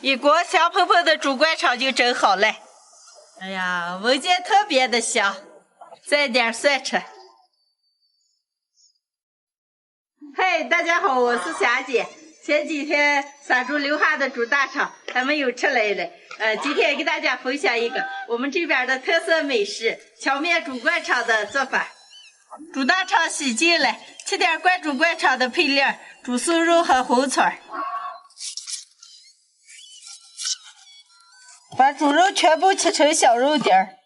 一锅香喷喷的猪灌肠就蒸好了。哎呀，闻见特别的香，再点蒜吃。嗨，大家好，我是霞姐。前几天杀猪留下的猪大肠还没有吃来呢，今天给大家分享一个我们这边的特色美食——荞面猪灌肠的做法。猪大肠洗净了，切点灌猪灌肠的配料：猪瘦肉和红葱。把猪肉全部切成小肉丁儿。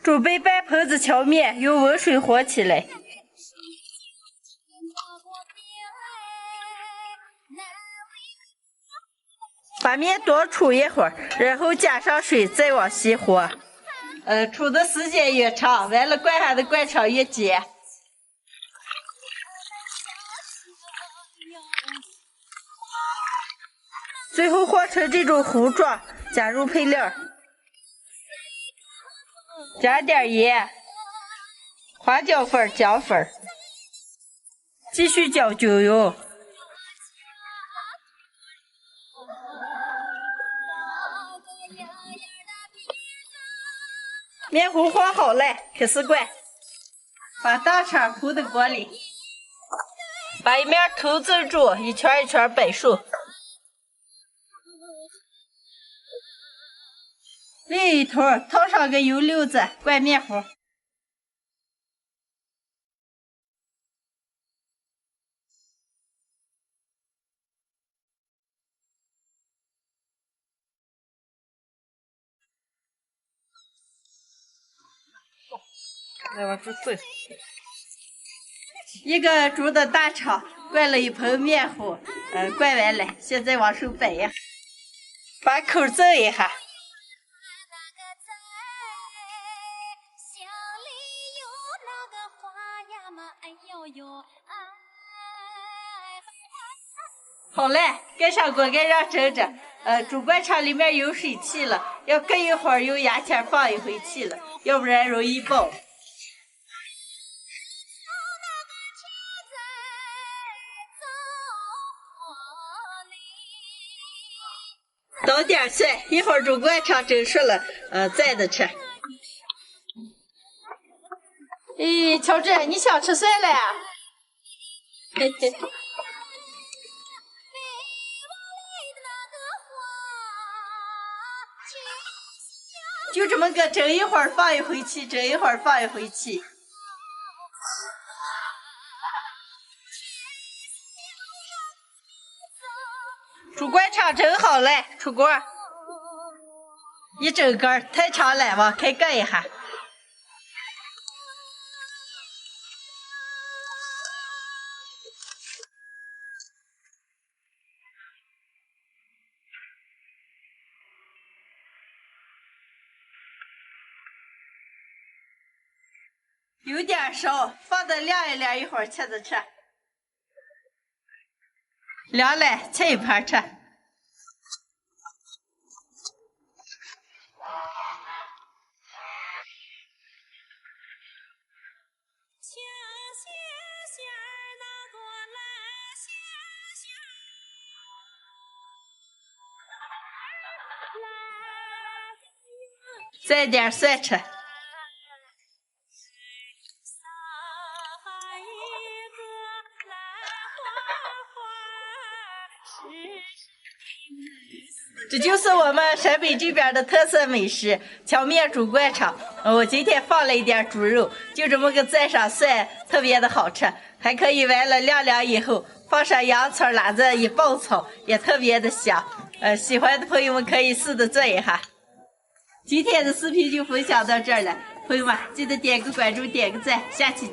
准备半盆子荞面，用温水和起来。把面多煮一会儿，然后加上水，再往稀和。煮的时间越长，完了灌下的灌肠越尖。最后和成这种糊状，加入配料，加点盐、花椒粉、姜粉，继续搅均匀。面糊和好了，开始灌。把大肠铺到锅里，把一面头子煮，一圈一圈摆熟。另一头套上个油溜子，灌面糊。来往这滚。一个猪的大肠灌了一盆面糊，灌完了，现在往手摆呀，把口皱一下。好了，盖上锅盖让蒸着。猪灌肠里面有水汽了，要隔一会儿用牙签放一回气了，要不然容易爆。倒点蒜，一会儿猪灌肠蒸熟了，再的吃。咦，乔治，你想吃蒜了呀？嘿嘿。就这么个蒸一会儿放一回气，蒸一会儿放一回气。猪灌肠蒸好了，出锅。一整根太长了，往开盖一下。有点烧，放的凉一凉，一会儿切着吃。凉了，切一盘吃。再点蒜吃。这就是我们陕北这边的特色美食——荞面猪灌肠。我今天放了一点猪肉，就这么个蘸上蒜，特别的好吃。还可以完了晾凉以后，放上洋葱、辣子一爆炒，也特别的香。喜欢的朋友们可以试着做一下。今天的视频就分享到这儿了，朋友们记得点个关注，点个赞，下期见。